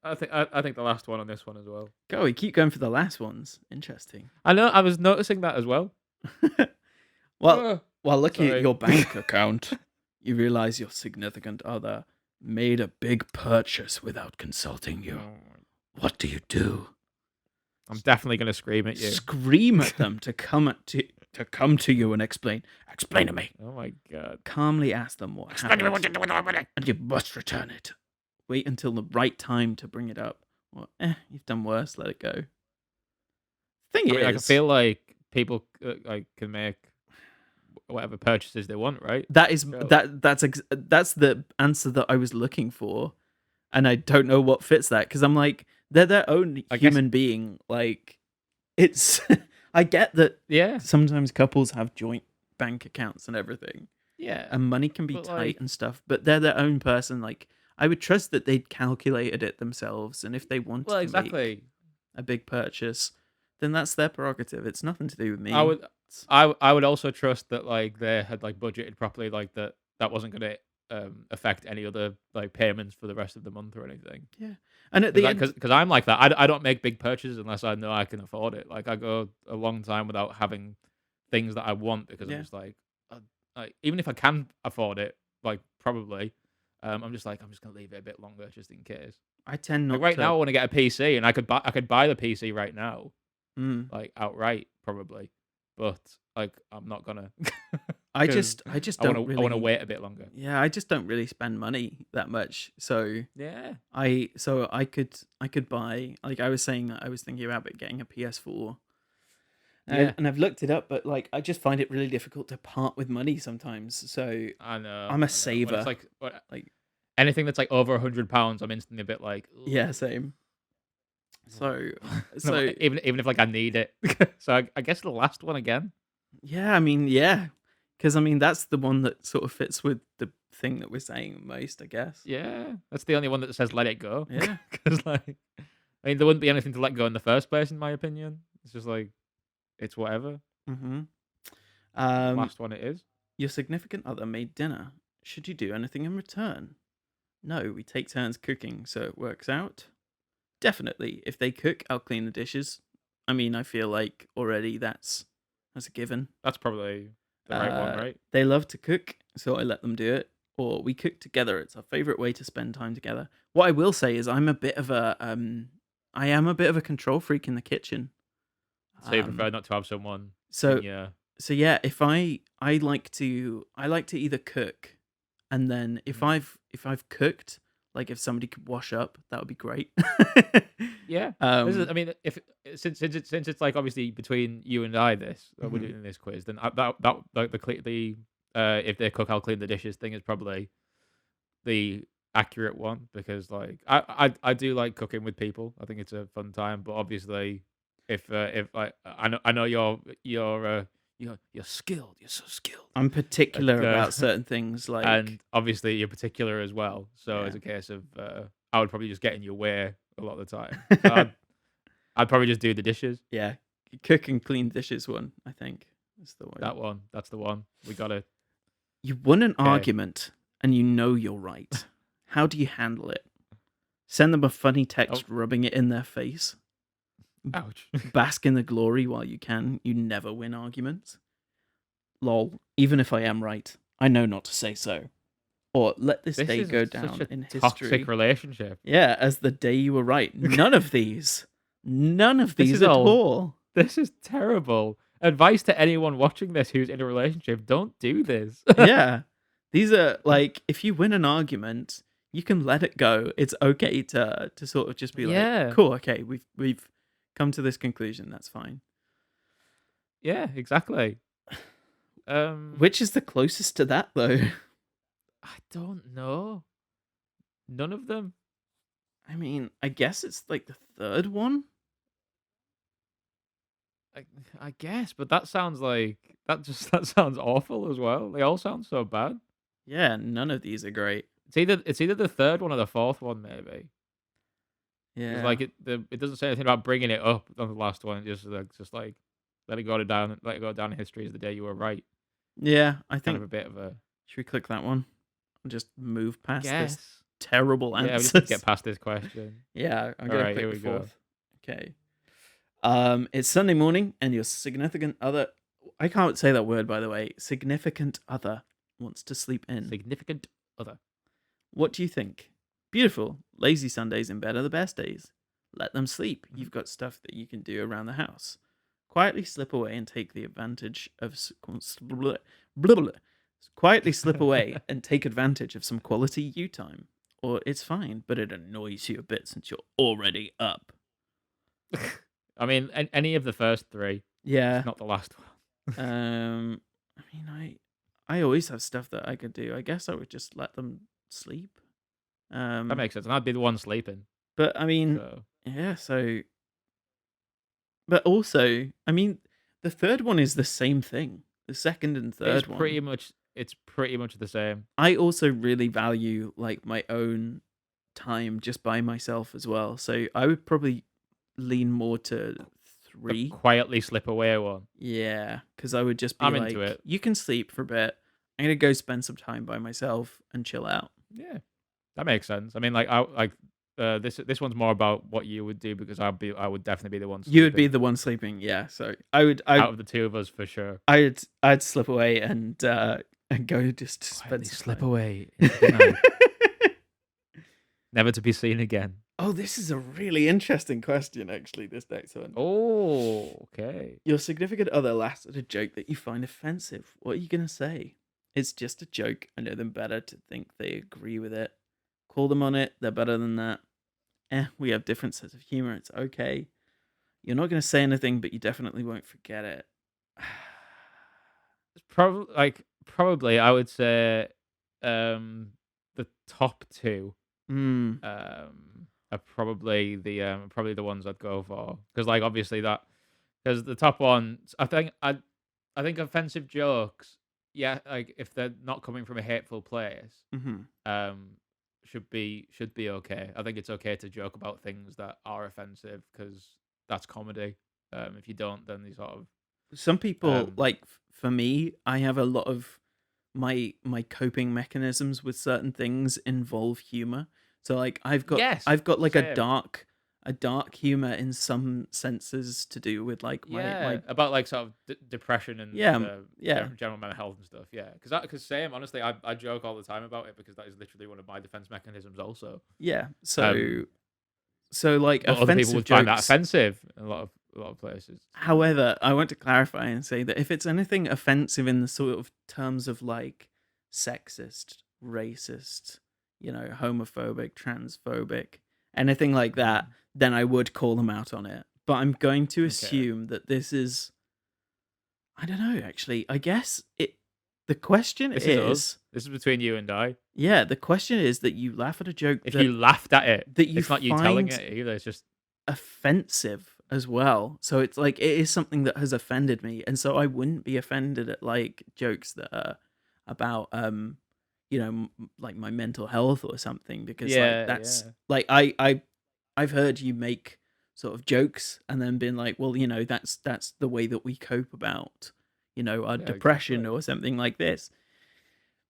I think the last one on this one as well. go, we keep going for the last ones. Interesting. I know I was noticing that as well. Well, Oh, while looking at sorry. your bank account, you realize your significant other made a big purchase without consulting you. Oh, What do you do? I'm definitely gonna scream at you. Scream at them to come to you and explain. Explain to me. Oh my god. Calmly ask them what Explain to me happened, what you're doing with my money. and you must return it. Wait until the right time to bring it up. Or, you've done worse. Let it go. Thing I mean, like, I is, feel like people like can make whatever purchases they want, right? that is Surely. that's the answer that I was looking for, and I don't know what fits that because I'm like they're their own I guess. human being. Like it's, I get that Yeah. sometimes couples have joint bank accounts and everything, Yeah. and money can be But tight like, and stuff, but they're their own person. Like I would trust that they'd calculated it themselves, and if they wanted well, to make exactly. a big purchase, then that's their prerogative. It's nothing to do with I me. would. I would also trust that like they had like budgeted properly, like that wasn't gonna affect any other like payments for the rest of the month or anything. Yeah, and at Because the I end, because I'm like that. I don't make big purchases unless I know I can afford it. Like I go a long time without having things that I want because I'm yeah, just uh, like even if I can afford it, like probably, I'm just like I'm just gonna leave it a bit longer just in case. I tend Like not right now, to. I want to get a PC, and I could buy the PC right now, Mm. like outright probably, but like I'm not gonna I because just I just don't I want to really wait a bit longer. yeah, I just don't really spend money that much. So Yeah, I could buy, like I was saying that I was thinking about getting a PS4. yeah, And I've looked it up, but like I just find it really difficult to part with money sometimes. So I'm a I know. When it's saver. like Like anything that's like over £100, I'm instantly a bit like, yeah, ooh. same. So No, so even if like I need it. So I guess the last one again. yeah, I mean, yeah. Because I mean that's the one that sort of fits with the thing that we're saying most, I guess. Yeah, that's the only one that says let it go. Yeah. Because like, I mean, there wouldn't be anything to let go in the first place, in my opinion. It's just like it's whatever. Mm-hmm. The Um last one it is. Your significant other made dinner. Should you do anything in return? No, we take turns cooking, so it works out. Definitely. If they cook, I'll clean the dishes. I mean, I feel like already that's a given. That's probably the right one, right? They love to cook, so I let them do it. Or we cook together. It's our favorite way to spend time together. What I will say is I am a bit of a control freak in the kitchen. So you Um prefer not to have someone in so your so yeah, if I like to either cook, and then Mhm. if I've cooked, like if somebody could wash up, that would be great. Yeah. This is um I mean, if since it's like obviously between you and I this we're mhm. doing this quiz, then that like the if they cook, I'll clean the dishes thing is probably the accurate one because like I do like cooking with people. I think it's a fun time, but obviously if like I know you're skilled. You're so skilled. I'm particular Like, about certain things, like and obviously you're particular as well. So yeah. it's a case of I would probably just get in your way a lot of the time. So I'd probably just do the dishes. Yeah, cook and clean dishes one, I think is the one. That one. That's the one. We got it. You won an Okay. argument and you know you're right. How do you handle it? Send them a funny Oh, text rubbing it in their face. ouch. Bask in the glory while you can. You never win arguments. Lol. Even if I am right, I know not to say so. or let this This day is go such down a in toxic history. relationship. Yeah, as the day you were right. None of these. None of This these is at all. all. This is terrible. Advice to anyone watching this who's in a relationship: don't do this. Yeah. These are like if you win an argument, you can let it go. It's okay to sort of just be like, Yeah, "Cool, okay, we've come to this conclusion. That's fine." yeah, exactly. Um, Which is the closest to that though? I don't know. None of them. I mean, I guess it's like the third one. I, I guess, but that sounds like that. Just that sounds awful as well. They all sound so bad. Yeah, none of these are great. It's either the third one or the fourth one, maybe. Because Yeah. like it doesn't say anything about bringing it up on the last one. Just like let it go down in history as the day you were right. Yeah, I Kind of think a bit of a should we click that one and just move past this guess. terrible Yeah, we just need to get answers? past this question. Yeah, I'm All gonna right, click here the we go. fourth. Okay. It's Sunday morning and your significant other I can't say that word by the way. Significant other wants to sleep in. Significant other. What do you think? Beautiful. Lazy Sundays in bed are the best days. Let them sleep. Mhm. You've got stuff that you can do around the house. Quietly slip away and take the advantage of quietly slip away and take advantage of some quality you time. Or it's fine, but it annoys you a bit since you're already up. I mean, any of the first three, just Yeah. not the last one. I mean, I always have stuff that I could do. I guess I would just let them sleep. That Um, makes sense. And I'd be the one sleeping. but I mean, So yeah. So, but also, I mean, the third one is the same thing. The second and it's third one. pretty much the same. I also really value like my own time just by myself as well. So I would probably lean more to The three. quietly slip away one. Yeah, because I would just be I'm into like, it. you can sleep for a bit. I'm gonna go spend some time by myself and chill out. Yeah, that makes sense. I mean, like I like this one's more about what you would do because I would definitely be the one You would be sleeping the one sleeping, yeah. So out of the two of us for sure. I'd slip away and go just to spend Quietly some slip time. away into the night, never to be seen again. Oh, this is a really interesting question, actually. This next one. Oh, okay. Your significant other laughs at a joke that you find offensive. What are you gonna say? It's just a joke. I know them better to think they agree with it. Call them on it. They're better than that. We have different sets of humor. It's okay. You're not gonna say anything, but you definitely won't forget it. It's probably I would say um the top two Hmm. are probably the ones I'd go for because like obviously that because the top ones I think offensive jokes, yeah, like if they're not coming from a hateful place, Mm-hmm. um should be okay. I think it's okay to joke about things that are offensive because that's comedy. If you don't, then you sort of Some people um like for me, I have a lot of my coping mechanisms with certain things involve humor. So like yes, I've got like same. a dark humor in some senses to do with like Yeah, my about like sort of depression and yeah yeah general mental health and stuff. Yeah, because same. Honestly, I joke all the time about it because that is literally one of my defense mechanisms. Also, yeah. um, So like but other people offensive would find that jokes. offensive in a lot of places. So However, I want to clarify and say that if it's anything offensive in the sort of terms of like sexist, racist, homophobic, transphobic, anything like that, mhm. then I would call them out on it. But I'm going to Okay, assume that this is, I don't know, actually. I guess the question this is us. is, This is between you and I. yeah, the question is that you laugh at a joke If you laughed at it, that you it's not you telling find it either. It's just offensive as well. So it's like it is something that has offended me, and so I wouldn't be offended at like jokes that are about like my mental health or something because like yeah, that's yeah, like I've heard you make sort of jokes and then been like, well, that's the way that we cope about our yeah, depression exactly. or something like this.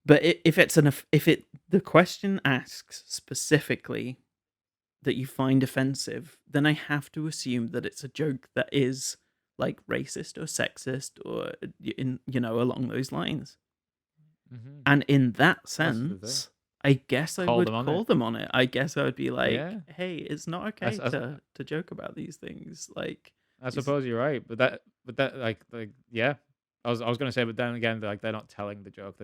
But if it's if it the question asks specifically that you find offensive, then I have to assume that it's a joke that is like racist or sexist or along those lines. Hmm. And in that That's the thing. sense, I guess I call would them on call it. them on it. I guess I would be like, Yeah, "Hey, it's not I, okay s- I, s- to joke about these things." Like, I it's suppose you're right, but that like yeah, I was gonna say, but then again, like they're not telling the joke.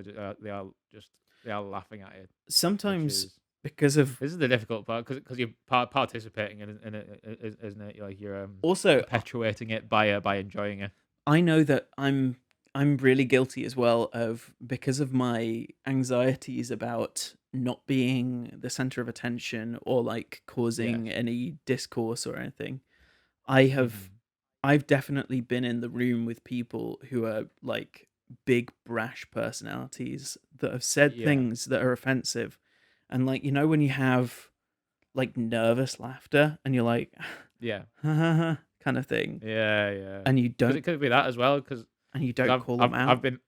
They are laughing at it, which sometimes is because of this is the difficult part because you're participating in it, isn't it? Like you're also perpetuating it by enjoying it. I know that I'm really guilty as well of because of my anxieties about not being the center of attention or like Yes. causing any discourse or anything. I have Hmm. I've definitely been in the room with people who are like big brash personalities that have said Yeah. things that are offensive. And like when you have like nervous laughter and you're like Yeah. kind of thing Yeah. Yeah. and Because it could be that as well. Because you don't I've call them I've out. I've been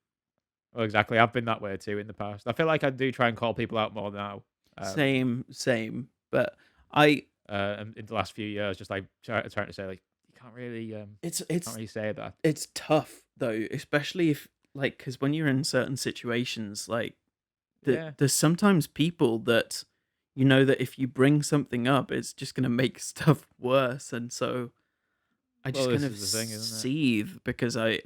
well, exactly. I've been that way too in the past. I feel like I do try and call people out more now. Um, Same, same. But I in the last few years, just like trying to say like you it's can't it's really say that. it's tough though, especially if like because when you're in certain situations, like Yeah. there's sometimes people that that if you bring something up, it's just gonna make stuff worse, and so I Well, just kind this of is the thing, isn't it? seethe because I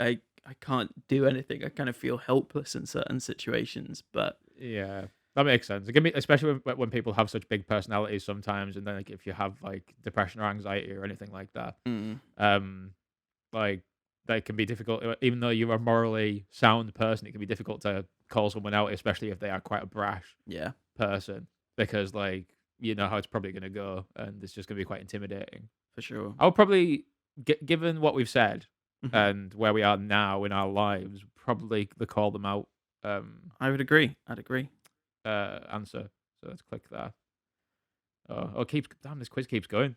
can't do anything. I kind of feel helpless in certain situations, but Yeah, that makes sense. It can be, especially when people have such big personalities sometimes, and then like if you have like depression or anxiety or anything like that, mm, um, like that can be difficult. Even though you're a morally sound person, it can be difficult to call someone out, especially if they are quite a brash yeah, person, because like you know how it's probably going to go, and it's just going to be quite intimidating. for sure. I would probably, given what we've said Hmm. and where we are now in our lives, probably the call them out I would agree. I'd agree. answer. So let's click that. Oh, keeps damn, this quiz keeps going.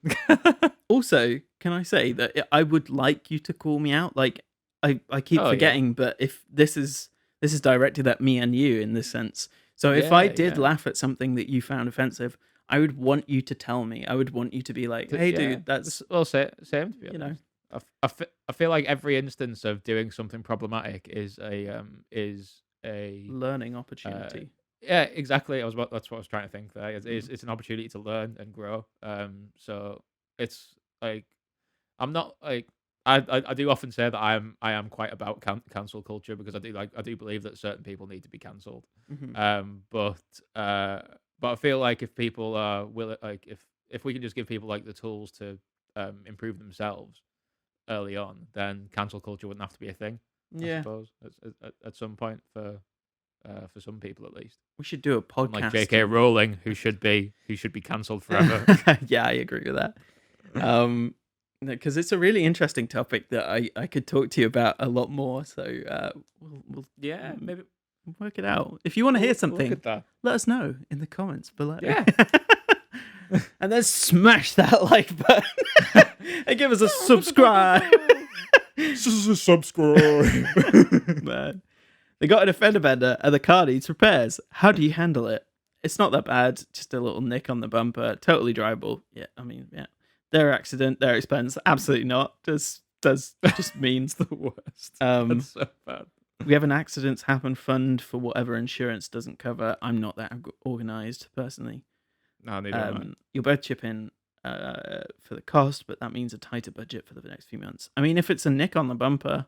Also, can I say that I would like you to call me out? Like, I keep Oh yeah, forgetting, but if this is directed at me and you in this sense. So if I yeah, did yeah. laugh at something that you found offensive, I would want you to tell me. I would want you to be like, "Hey, Yeah. dude, that's Well, same to be you know, honest. I feel like every instance of doing something problematic is a learning uh opportunity." yeah, exactly. That's what I was trying to think there. Mm. It's an opportunity to learn and grow. So it's like I'm not like I do often say that I am quite about cancel culture because I do believe that certain people need to be cancelled. Hmm. Um, but uh, but I feel like if people are like if we can just give people like the tools to improve themselves early on, then cancel culture wouldn't have to be a thing. I Yeah, suppose at some point for some people at least. we should do a Unlike podcast J.K. and Rowling, who should be cancelled forever. yeah, I agree with that. Um, because it's a really interesting topic that I could talk to you about a lot more. So Yeah, we'll maybe work it out. If you want to hear we'll look something, at that. let us know in the comments below. Yeah. And then smash that like button and give us a subscribe. Subscribe. Man, they got an offender bender and the car needs repairs. How do you handle it? It's not that bad. Just a little nick on the bumper. Totally drivable. Yeah, I mean, yeah. Their accident, their expense. Absolutely not. Just means. The worst. That's Um, so bad. we have an accidents happen fund for whatever insurance doesn't cover. I'm not that organized personally. No, neither am I. You'll both chip in for the cost, but that means a tighter budget for the next few months. I mean, if it's a nick on the bumper,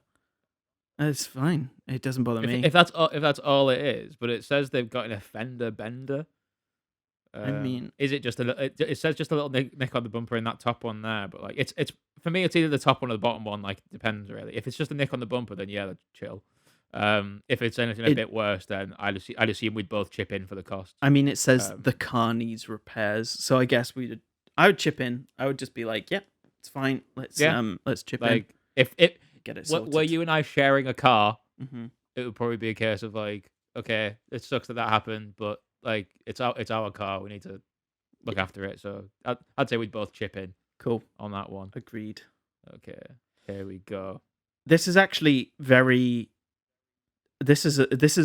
it's fine. It doesn't bother If me. that's all it is, but it says they've got an offender bender. I mean, Is it just a it says just a little nick on the bumper in that top one there, but like it's for me it's either the top one or the bottom one. Like depends really. If it's just a nick on the bumper, then yeah, that's chill. If it's anything a it. bit worse, then I'd assume we'd both chip in for the cost. I mean, it says the Um, car needs repairs, so I guess I would chip in. I would just be like, "Yep, it's fine. yeah, Let's chip in, like if it get it were sorted." you and I sharing a car, Hmm. it would probably be a case of like, okay, it sucks that happened, but like it's our car. We need to look Yeah, after it. So I'd say we'd both chip in cool. on that one. Agreed. Okay, here we go. This is actually very. This is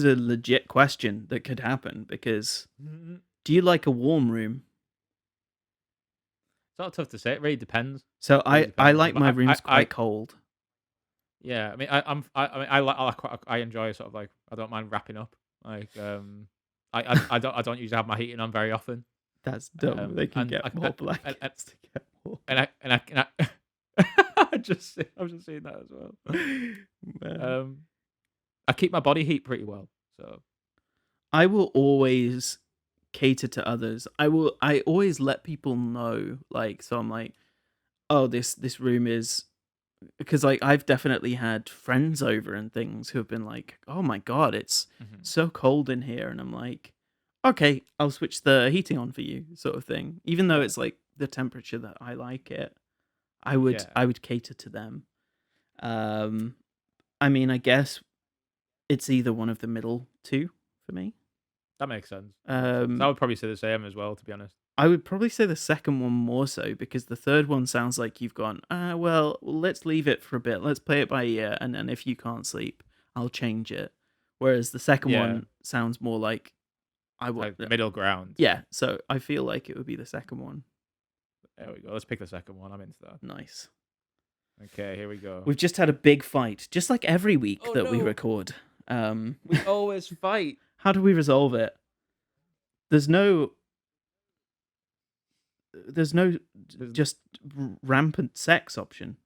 a legit question that could happen because Mm, do you like a warm room? It's not tough to say. It really depends. So Really I depends. like my rooms quite cold. Yeah. I mean, I mean, I enjoy sort of like I don't mind wrapping up. Like, I don't usually have my heating on very often. That's dumb. They can And get more blankets to get warm. I I'm just seeing that as well. Man. Um, I keep my body heat pretty well, so I will always cater to others. I always let people know, like, so I'm like, oh, this room is, because like I've definitely had friends over and things who have been like, "Oh my god, it's mhm. so cold in here," and I'm like, "Okay, I'll switch the heating on for you," sort of thing. Even though Yeah, it's like the temperature that I like it, yeah, I would cater to them. Um, I mean, I guess it's either one of the middle two for me. that makes sense. That makes sense. I Um, would probably say the same as well, to be honest. I would probably say the second one more so because the third one sounds like you've gone, well, let's leave it for a bit. Let's play it by ear. And then if you can't sleep, I'll change it. Whereas the second Yeah, one sounds more like I would. like middle ground. Yeah. So I feel like it would be the second one. There we go. Let's pick the second one. I'm into that. Nice. Okay, here we go. We've just had a big fight, just like every week Oh that we no, record. Um, we always fight. how do we resolve it? There's no, there's no There's- just rampant sex option.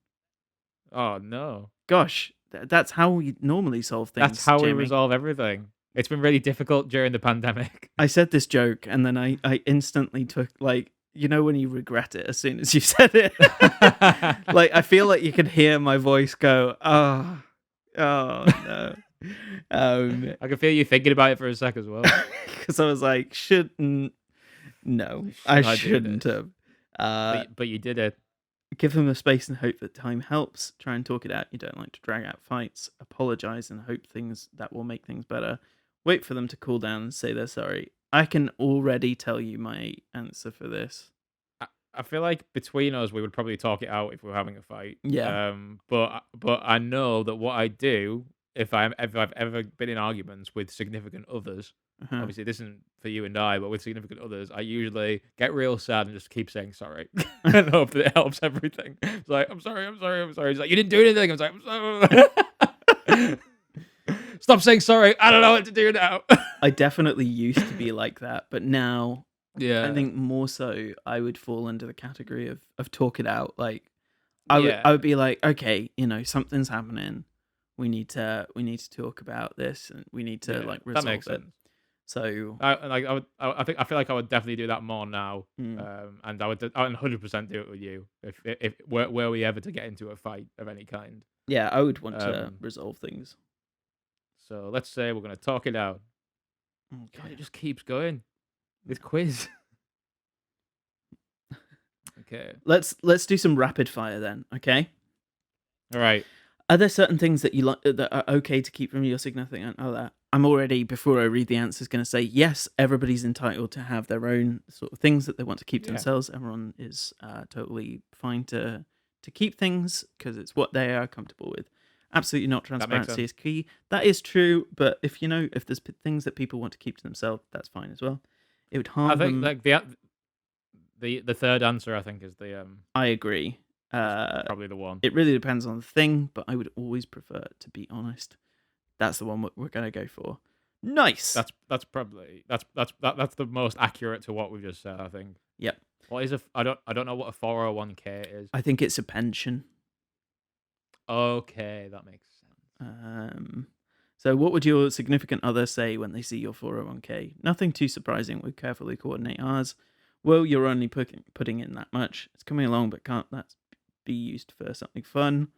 Oh no, Gosh, that's how we normally solve things, that's how we Jamie. resolve everything. It's been really difficult during the pandemic. I said this joke and then I instantly took, like, you know when you regret it as soon as you said it. Like I feel like you could hear my voice go, oh, oh no. I can feel you thinking about it for a sec as well. Because I was like, shouldn't, no, I Should I do shouldn't this? have. Uh, But you did it. give them the space and hope that time helps. Try and talk it out. You don't like to drag out fights. Apologize and hope things that will make things better. Wait for them to cool down and say they're sorry. I can already tell you my answer for this. I feel like between us, we would probably talk it out if we were having a fight. Yeah. But I know that what I do if I've ever been in arguments with significant others, Uh-huh. obviously this isn't for you and I, but with significant others, I usually get real sad and just keep saying sorry and hope that it helps everything. It's like I'm sorry, I'm sorry, I'm sorry. It's like you didn't do anything. I was like I'm sorry. Stop saying sorry. I don't know what to do now. I definitely used to be like that, but now I Yeah, think more so I would fall under the category of talk it out. Like yeah, I would be like, okay, something's happening. We need to talk about this and we need to yeah. like That resolve makes it. sense. So I feel like I would definitely do that more now, mm, and I would 100% do it with you if were we ever to get into a fight of any kind. yeah, I would want to Um, resolve things. so let's say we're gonna talk it out. God, Okay. it just keeps going. This quiz. Okay. Let's do some rapid fire then, okay? All right. Are there certain things that you like that are okay to keep from your significant other? I'm already, before I read the answers, going to say yes. Everybody's entitled to have their own sort of things that they want to keep to Yeah, themselves. Everyone is totally fine to keep things because it's what they are comfortable with. Absolutely not. that makes Transparency sense. is key. That is true. But if there's things that people want to keep to themselves, that's fine as well. It would I harm think them. like the third answer I think is the I agree. is probably the one. It really depends on the thing, but I would always prefer to be honest. That's the one we're going to go for. Nice. That's probably that's the most accurate to what we've just said. I think. Yep. What is I don't know what a 401k is. I think it's a pension. Okay, that makes sense. Um, so what would your significant other say when they see your 401k? Nothing too surprising. We carefully coordinate ours. Well, you're only putting in that much. It's coming along, but can't that be used for something fun?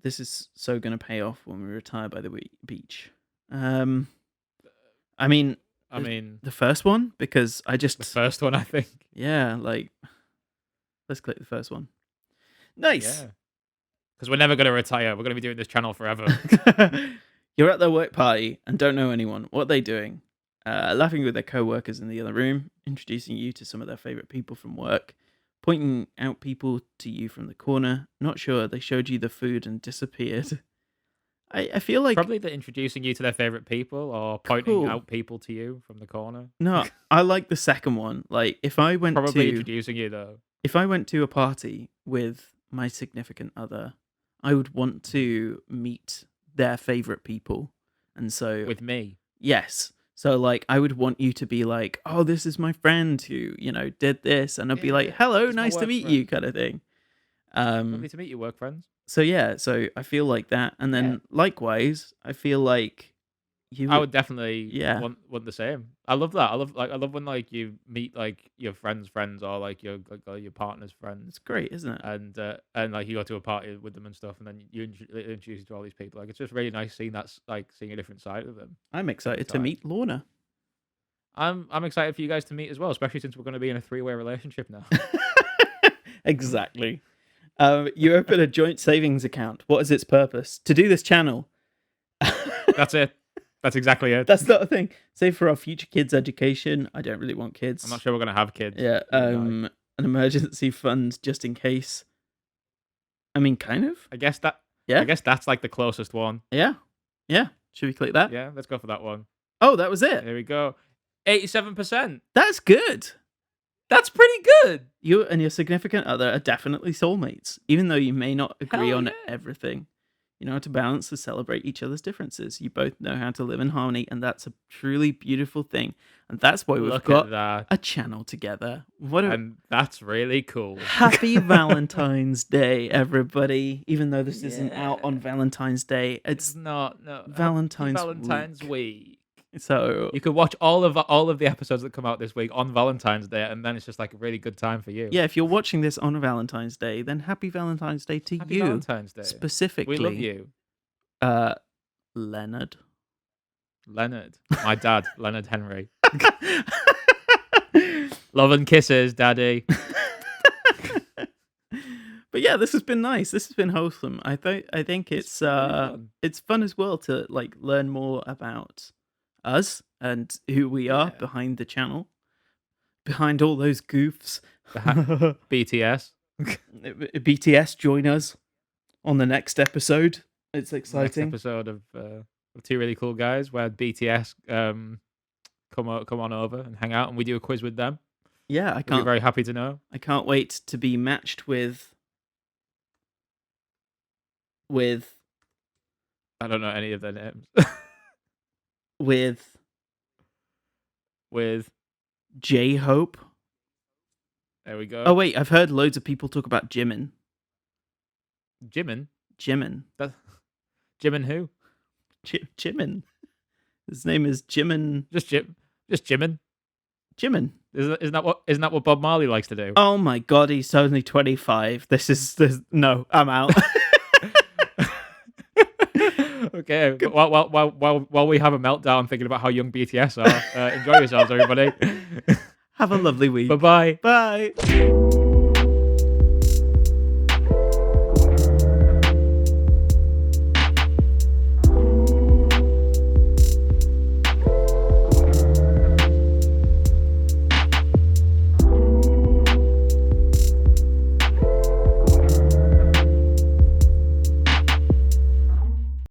This is so going to pay off when we retire by the beach. Um, I mean, I mean, the first one, because I the just, first one, I think. yeah, like, let's click the first one. Nice. Yeah, because we're never gonna retire. We're gonna be doing this channel forever. You're at their work party and don't know anyone. What are they doing? Laughing with their co-workers in the other room, introducing you to some of their favorite people from work, pointing out people to you from the corner. Not sure, they showed you the food and disappeared. I feel like, Probably they're introducing you to their favorite people or pointing cool. out people to you from the corner. No, I like the second one. Like Probably introducing you though. if I went to a party with my significant other, I would want to meet their favorite people. And so With me. yes. So like I would want you to be like, "Oh, this is my friend who, did this." And I'd be like, Yeah, "Hello, it's my nice to work meet you," friend. kind of thing. Lovely Um to meet you, work friends. so yeah, so I feel like that. And Yeah, then likewise, I feel like you I would would definitely yeah, want the same. I love that. I love when like you meet like your friends' friends or like your partner's it's friends, great, isn't it? and like you go to a party with them and stuff, and then they introduce you to all these people. Like it's just really nice seeing like seeing a different side of them I'm every excited to time. meet Lorna. I'm excited for you guys to meet as well, especially since we're going to be in a three-way relationship now. Exactly. You open a joint savings account. What is its purpose? To do this channel. That's it. That's exactly it. That's not a thing. Say for our future kids' education. I don't really want I'm not kids. sure we're going to have kids. Yeah. You and I. An emergency fund just in case. I mean, kind of. I guess that. I Yeah. guess that's like the closest one. Yeah. Yeah. Should we click that? Yeah, let's go for that one. Oh, that was it. There we go. 87%. That's good. That's pretty good. You and your significant other are definitely soulmates, even though you may not agree Hell on yeah. everything. You know how to balance and celebrate each other's differences. You both know how to live in harmony, and that's a truly beautiful thing. And that's why we've Look got at that. a channel together. What a And that's really cool. happy Valentine's Day, everybody! Even though this isn't out on Yeah. Valentine's Day, It's it's not no Happy Valentine's Valentine's week. week. So You could watch all of the episodes that come out this week on Valentine's Day, and then it's just like a really good time for you. yeah, if you're watching this on Valentine's Day, then happy Valentine's Day to Happy you Valentine's Day. specifically. We love you. Uh, Leonard. Leonard. My dad, Leonard Henry. Love and kisses, Daddy. But yeah, this has been nice. This has been wholesome. I think It's really fun. it's fun as well to like learn more about us and who we are Yeah. behind the channel, behind all those goofs. BTS. BTS join us on the next episode. It's Next exciting. episode of Two Really Cool Guys, where BTS come on over and hang out, and we do a quiz with them. Yeah, We'll be very happy to know. I can't wait to be matched with I don't know any of their names. with With J Hope. there we go. Oh wait, I've heard loads of people talk about Jimin. Jimin. Jimin. Jimin who? Jimin. His name is Jimin. Just Jimin. Jimin. Isn't that what Bob Marley likes to do? Oh my god, he's only 25. No, I'm out. Okay, while we have a meltdown thinking about how young BTS are, enjoy yourselves, everybody. Have a lovely week. Bye-bye. Bye.